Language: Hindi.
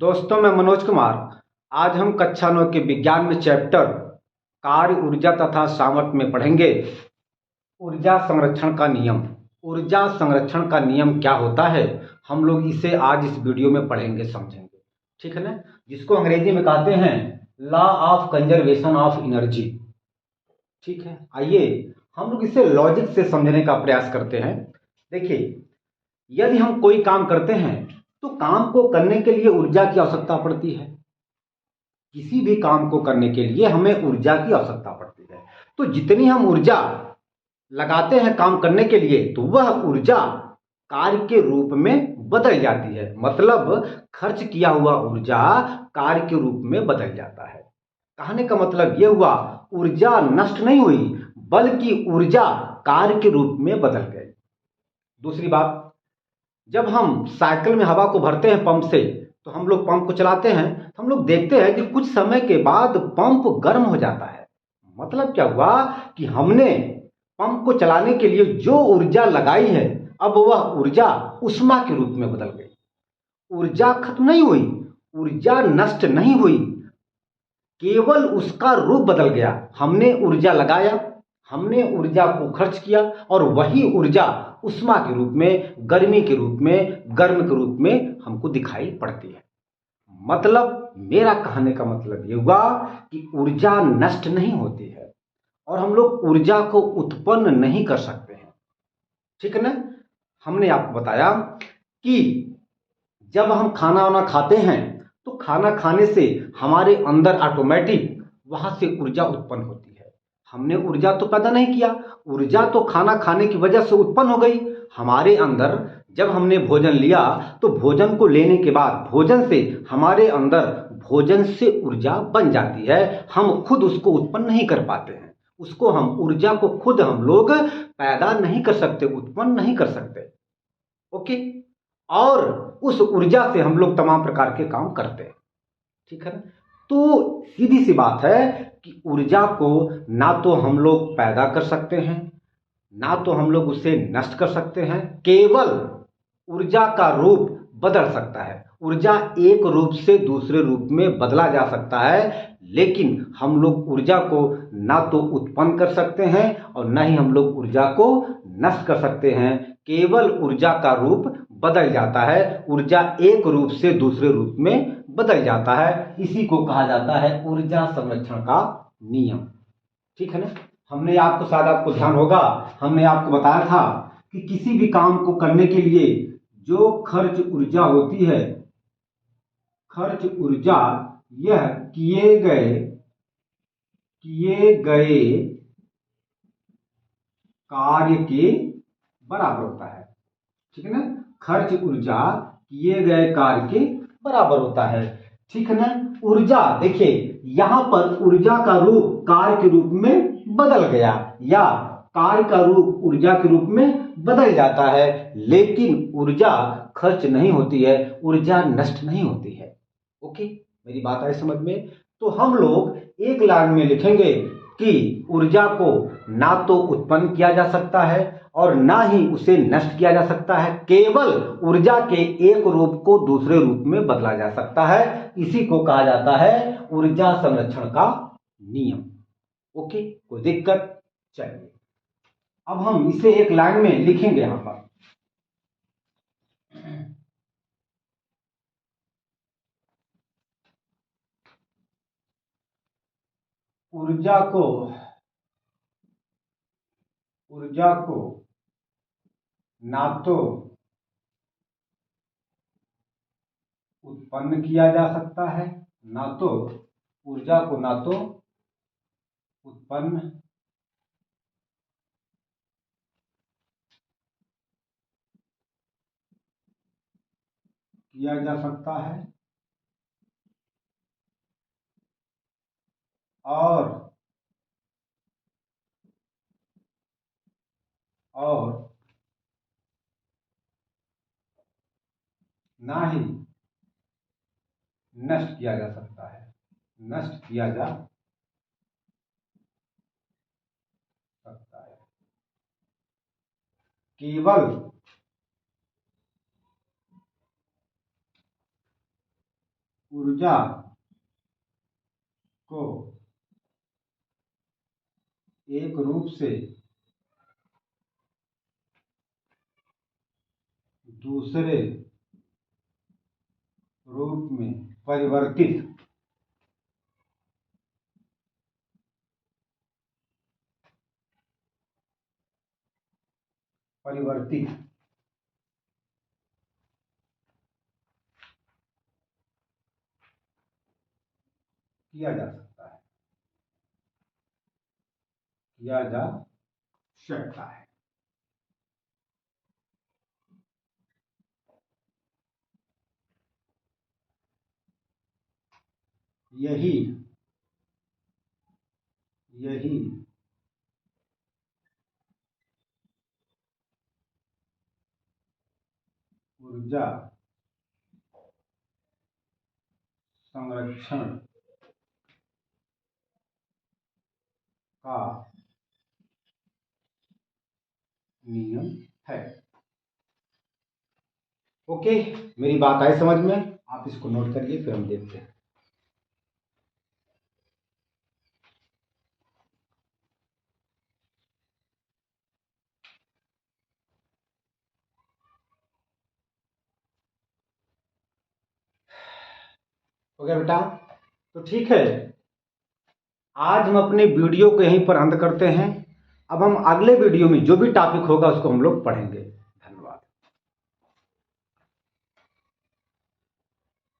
दोस्तों, मैं मनोज कुमार। आज हम कक्षा 9 के विज्ञान में चैप्टर कार्य ऊर्जा तथा सामर्थ्य में पढ़ेंगे ऊर्जा संरक्षण का नियम। ऊर्जा संरक्षण का नियम क्या होता है, हम लोग इसे आज इस वीडियो में पढ़ेंगे, समझेंगे। ठीक है ना, जिसको अंग्रेजी में कहते हैं law of conservation of energy. ठीक है, आइए हम लोग इसे लॉजिक से समझने का प्रयास करते हैं। देखिए, यदि हम कोई काम करते हैं तो काम को करने के लिए ऊर्जा की आवश्यकता पड़ती है। किसी भी काम को करने के लिए हमें ऊर्जा की आवश्यकता पड़ती है। तो जितनी हम ऊर्जा लगाते हैं काम करने के लिए, तो वह ऊर्जा कार्य के रूप में बदल जाती है। मतलब खर्च किया हुआ ऊर्जा कार्य के रूप में बदल जाता है। कहने का मतलब यह हुआ, ऊर्जा नष्ट नहीं हुई, बल्कि ऊर्जा कार्य के रूप में बदल गई। दूसरी बात, जब हम साइकिल में हवा को भरते हैं पंप से, तो हम लोग पंप को चलाते हैं, तो हम लोग देखते हैं कि कुछ समय के बाद पंप गर्म हो जाता है। मतलब क्या हुआ कि हमने पंप को चलाने के लिए जो ऊर्जा लगाई है, अब वह ऊर्जा ऊष्मा के रूप में बदल गई। ऊर्जा खत्म नहीं हुई, ऊर्जा नष्ट नहीं हुई, केवल उसका रूप बदल गया। हमने ऊर्जा लगाया, हमने ऊर्जा को खर्च किया, और वही ऊर्जा उष्मा के रूप में, गर्मी के रूप में, गर्म के रूप में हमको दिखाई पड़ती है। मतलब मेरा कहने का मतलब ये हुआ कि ऊर्जा नष्ट नहीं होती है और हम लोग ऊर्जा को उत्पन्न नहीं कर सकते हैं। ठीक है ना, हमने आपको बताया कि जब हम खाना वाना खाते हैं, तो खाना खाने से हमारे अंदर ऑटोमेटिक वहां से ऊर्जा उत्पन्न होती है। हमने ऊर्जा तो पैदा नहीं किया, ऊर्जा तो खाना खाने की वजह से उत्पन्न हो गई हमारे अंदर। जब हमने भोजन लिया, तो भोजन को लेने के बाद भोजन से हमारे अंदर भोजन से ऊर्जा बन जाती है। हम खुद उसको उत्पन्न नहीं कर पाते हैं, उसको हम ऊर्जा को खुद हम लोग पैदा नहीं कर सकते, उत्पन्न नहीं कर सकते। ओके, और उस ऊर्जा से हम लोग तमाम प्रकार के काम करते हैं। ठीक है ना, तो सीधी सी बात है कि ऊर्जा को ना तो हम लोग पैदा कर सकते हैं, ना तो हम लोग उसे नष्ट कर सकते हैं। केवल ऊर्जा का रूप बदल सकता है, ऊर्जा एक रूप से दूसरे रूप में बदला जा सकता है। लेकिन हम लोग ऊर्जा को ना तो उत्पन्न कर सकते हैं और ना ही हम लोग ऊर्जा को नष्ट कर सकते हैं। केवल ऊर्जा का रूप बदल जाता है, ऊर्जा एक रूप से दूसरे रूप में बदल जाता है। इसी को कहा जाता है ऊर्जा संरक्षण का नियम। ठीक है ना, हमने आपको, शायद आपको ध्यान होगा, हमने आपको बताया था कि किसी भी काम को करने के लिए जो खर्च ऊर्जा होती है, खर्च ऊर्जा यह किए गए कार्य के बराबर होता है। ठीक है ना, खर्च ऊर्जा किए गए कार्य के बराबर होता है। ठीक है ना, ऊर्जा देखिए, यहां पर ऊर्जा का रूप कार्य के रूप में बदल गया, या कार्य का रूप ऊर्जा के रूप में बदल जाता है। लेकिन ऊर्जा खर्च नहीं होती है, ऊर्जा नष्ट नहीं होती है। ओके, मेरी बात आई समझ में? तो हम लोग एक लाइन में लिखेंगे कि ऊर्जा को ना तो उत्पन्न किया जा सकता है और ना ही उसे नष्ट किया जा सकता है। केवल ऊर्जा के एक रूप को दूसरे रूप में बदला जा सकता है। इसी को कहा जाता है ऊर्जा संरक्षण का नियम। ओके, कोई दिक्कत? चलिए, अब हम इसे एक लाइन में लिखेंगे। यहां पर ऊर्जा को ना तो उत्पन्न किया जा सकता है, ना तो ऊर्जा को ना तो उत्पन्न किया जा सकता है, और ना ही नष्ट किया जा सकता है, नष्ट किया जा सकता है। केवल ऊर्जा को एक रूप से दूसरे रूप में परिवर्तित किया जा सकता है, किया जा सकता है। यही यही ऊर्जा संरक्षण का नियम है। ओके, मेरी बात आई समझ में? आप इसको नोट करिए, फिर हम देखते हैं। हो गया बेटा? तो ठीक है, आज हम अपने वीडियो को यहीं पर अंत करते हैं। अब हम अगले वीडियो में जो भी टॉपिक होगा उसको हम लोग पढ़ेंगे।